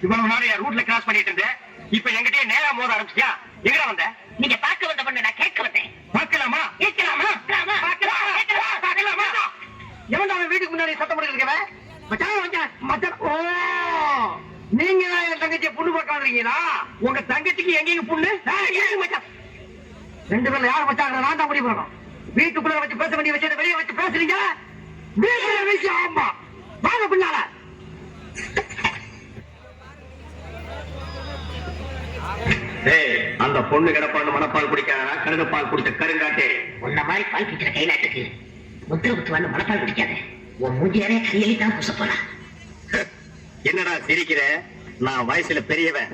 இவ்வளவு நாள் என் ரூட்ல கிராஸ் பண்ணிட்டு இருந்தேன். இப்ப என்கிட்டயே நேரா மோத ஆரம்பிச்சியா? எங்கடா வந்த? நீங்க பார்க்க வந்த பொண்ணு நான் கேட்க வந்தேன். பார்க்கலாமா? கேட்கலாமா? பார்க்கலாமா? எவன்டா அவன் வீட்டுக்கு முன்னாடி சத்தம் போட்டுருக்கவன்? மச்சான். ஓ, நீங்க என் தங்கச்சியை புண்ணு பார்க்க வந்தீங்களா? உங்க தங்கச்சிக்கு எங்கேயும் புண்ணு? மச்சான், ரெண்டு பேர்ல யார் மச்சான்? நான் தான் முடிவு பண்ணணும். வீட்டுக்குள்ள வச்சு பேச வேண்டிய விஷயத்தை வெளியே வச்சு பேசுறீங்க. வீட்டுல விஷயம். ஆமா, வாங்க பின்னால. அந்த பொண்ணு கிடப்பான்னு மனப்பால் குடிக்காத கருங்கப்பால் குடிச்ச கருங்காட்டே. உன்ன மாதிரி பால் குடிக்கிற கை நாட்டுக்கு முத்திர குத்துவான்னு மனப்பால் குடிக்காத. உன் மூஞ்சியாரே கையெழி தான் பூச போலாம். என்னடா சிரிக்கிற? நான் வயசுல பெரியவன்.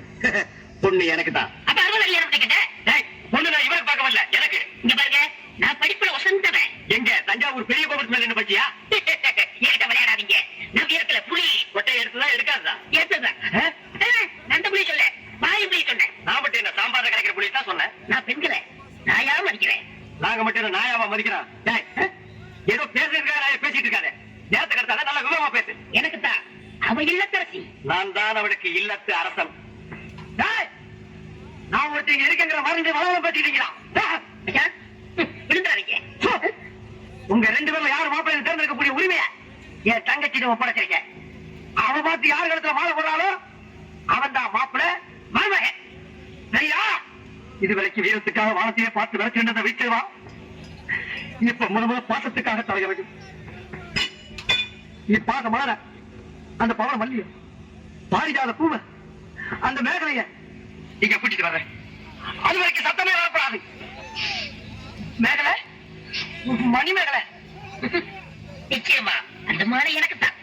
பொண்ணு எனக்கு தான். அப்ப 60 பொண்ணு நான் இவருக்கு பார்க்க வரல, எனக்கு. இங்க பாருங்க, நான் படிப்புல வசந்தவன். எங்க தஞ்சாவூர் பெரிய கோபுரத்து மேல என்ன பச்சியா? என்கிட்ட விளையாடாதீங்க. நான் இருக்கல புலி. கொட்டை எடுத்துதான் எடுக்காதா? ஏத்துதான். நந்த புலி சொல்ல, பாய் புலி சொன்னேன். நான் மட்டும் என்ன சாம்பார கிடைக்கிற புலி தான் சொன்னேன். நான் பெண்களை நாயா மதிக்கிறேன். நாங்க மட்டும் என்ன நாயாவா மதிக்கிறோம்? ஏதோ பேசுறதுக்காக பேசிட்டு இருக்காரு. நேரத்தை கடத்தால நல்ல விவரமா பேசு. எனக்கு தான் அவ இல்லத்தரசி. நான் தான் அவளுக்கு இல்லத்து அரசன். நான் ஒருத்தங்க இருக்குங்கிற மருந்து வளவளம் பேசிட்டீங்களா? விழுந்தாதீங்க. உங்க ரெண்டு பேர்ல யாரு மாப்பிள்ளை தேர்ந்தெடுக்கக்கூடிய உரிமையை என் தங்கச்சிட்டு ஒப்படைச்சிருக்கேன். அவன் பார்த்து யாரு இடத்துல மாலை போடுறாலும் அவன் தான் மாப்பிள்ளை மருமகன். சரியா? இது வரைக்கும் வீரத்துக்காக வானத்தையே பார்த்து விளைச்சிருந்ததை வீட்டுவா. இப்ப முதல்ல பாசத்துக்காக தலைகிறது. நீ பாத மலர, அந்த பவன மல்லிய, பாரிஜாத பூவ, அந்த மேகலைய நீங்க கூட்டிட்டு வர்றேன். அது வரைக்கும் சத்தமே வரப்படாது. மேகலை, மணி மேகலை. நிச்சயமா அந்த மாலை எனக்கு தான்.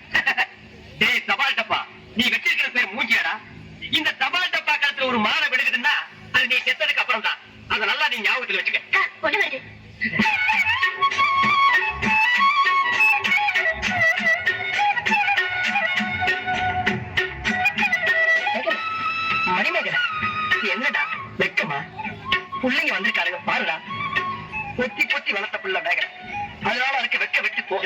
டேய் தபால் டப்பா, நீ வச்சிருக்கிற பேர் மூஞ்சியாடா. இந்த தபால் டப்பா கழுத்துல ஒரு மாலை விடுக்குதுன்னா அது நீ செத்ததுக்கு அப்புறம் தான். அதை நல்லா நீ ஞாபகத்தில் வச்சுக்க. கொண்டு வந்து மணிமேகலை, என்னடா வெக்கமா? பிள்ளைங்க வந்திருக்காருங்க பாருடா. பொத்தி பொத்தி வளர்த்த பிள்ளை மேகலை, அதனால அதுக்கு வெக்க வெட்டி போக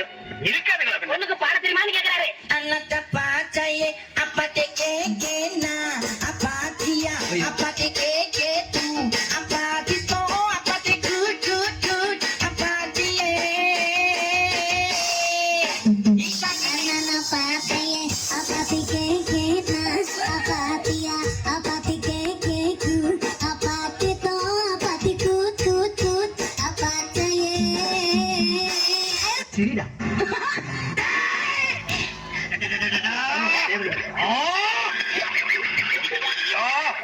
இருக்காதுங்களா? பொண்ணுக்கு பாட தெரியுமான்னு கேட்கிறாரு. அண்ணாத்த பாச்சாயே அப்பாத்தே கேக்கேனா அப்பாத்தியா அப்பாத்தே கேக்கே தூ அப்பாத்தி தோ அப்பாத்தே குட் குட் குட் அப்பாத்தியே அண்ணா பாத்தையே அப்பாத்தி கேக்கேனா அப்பாத்தியா அப்பாத்தி கேக்கே தூ அப்பாத்தி தோ அப்பாத்தி குட் குட் குட் அப்பாத்தியே. சரிடா.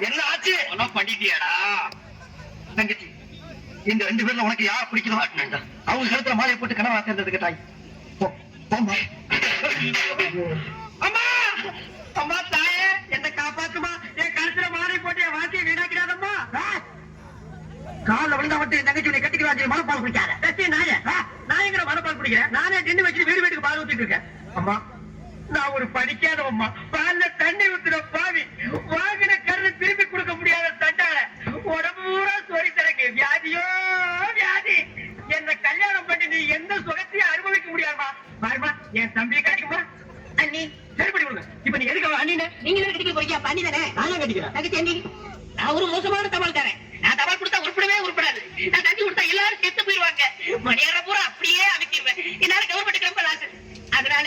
என்ன ஆச்சு? பண்ணிட்டியாடா தங்கச்சி? இந்த ரெண்டு பேர்ல உனக்கு யார் பிடிக்கணும்? அவங்க கழுத்துல மாலையை போட்டு கனவா சேர்ந்ததுக்கு தாய். அம்மா அம்மா தாயே, என்ன காப்பாத்துமா. என் கழுத்துல மாலை போட்டு என் வாழ்க்கையை வீணாக்கிறாதம்மா. கால விழுந்தா மட்டும் என் தங்கச்சி உன்னை கட்டிக்கிறாச்சு. மனப்பால் குடிக்காத நான் எங்கிற மனப்பால் குடிக்கிறேன். நானே டின்னு வச்சு வீடு வீட்டுக்கு பால் ஊத்திட்டு இருக்கேன். அம்மா, நான் ஒரு படிக்காதவம்மா. பால்ல தண்ணி ஊத்துற பாவி, வாங்கின கருது திருப்பி கொடுக்க முடியாத தண்டால உடம்பு பூரா சொறி தரக்கு வியாதியோ வியாதி. என்ன கல்யாணம் பண்ணி நீ எந்த சுகத்தையும் அனுபவிக்க முடியாதுமா. பாருமா, என் தம்பியை கிடைக்குமா? அண்ணி சரிப்படி கொடுங்க. இப்ப நீ எதுக்கு அண்ணி? நீங்களும் கட்டிக்க போறீங்க. பண்ணி தானே நானும் கட்டிக்கிறேன். தங்கச்சி அண்ணி, நான் ஒரு மோசமான தபால் தரேன். நான் தபால் கொடுத்தா உருப்படவே உருப்படாது. நான் தண்ணி கொடுத்தா எல்லாரும் செத்து போயிருவாங்க. மணியார பூரா அப்படியே அமைக்கிடுவேன். என்னால கவர்மெண்ட் ரொம்ப லாஸ். அதனால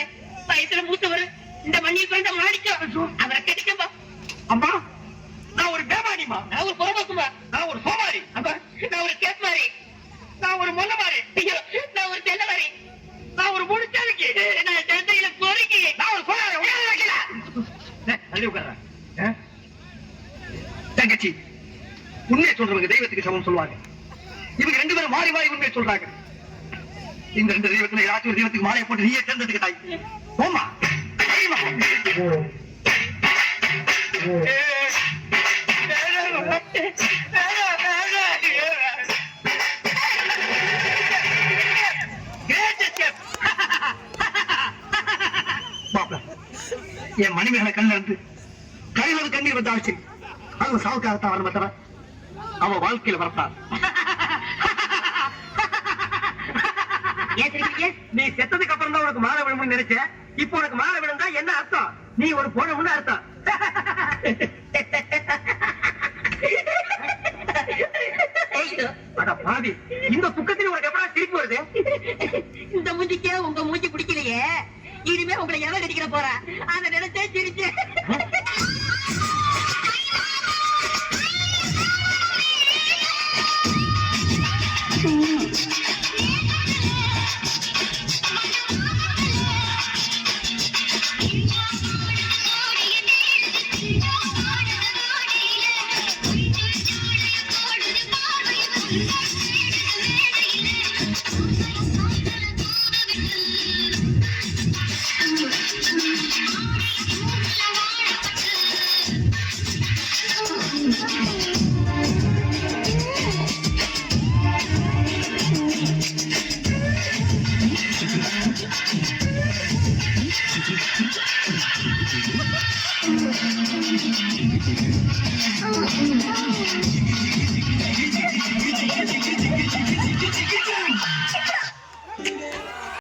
வயசுல மூத்தவர் இந்த மண்ணில் பிறந்த மாணிக்கம் அவரை கட்டிக்கப்பா. அம்மா, நான் ஒரு பேமானிமா. நான் ஒரு புறம்போக்குமா. நான் ஒரு சோமாரி. அப்பா, நான் ஒரு கேப் மாதிரி. நான் ஒரு மொல்ல மாறி. ஐயோ, நான் ஒரு தெல்ல மாதிரி. நான் ஒரு முடிச்சாருக்கு. நான் சந்தையில பொறுக்கி. நான் ஒரு கோளாறு. அள்ளி உட்கார்றேன். தங்கச்சி, உண்மையை சொல்றவங்க தெய்வத்துக்கு சமம் சொல்லுவாங்க. இவங்க ரெண்டு பேரும் மாறி மாறி உண்மையை சொல்றாங்க. இந்த ரெண்டு தெய்வத்துல ஏதாச்சும் ஒரு தெய்வத்துக்கு மாலையை போட்டு நீயே தேர்ந்ததுக்கு தாய். போமா. என் மணிமேகலை கண்ணில் இருந்து கைவது கண்ணீர் வந்தாச்சு. அவங்க சாவுக்காகத்தான் வர மாட்டவன். அவ வாழ்க்கையில வரத்தான். நீ செத்ததுக்கு அப்புறம் தான் உனக்கு மாலை விழும்னு நினைச்ச. இப்போ உனக்கு மாலை விழுந்தா என்ன அர்த்தம்? நீ ஒரு போனவன்னு அர்த்தம். அட பாவி, இந்த துக்கத்தில் உனக்கு எப்படா சிரிப்பு வருது? இந்த மூஞ்சிக்கே உங்க மூஞ்சி பிடிக்கலையே, இனிமே உங்களை எவன் கடிக்கிற போறா அதை நினைச்சே சிரிச்சு. Oh,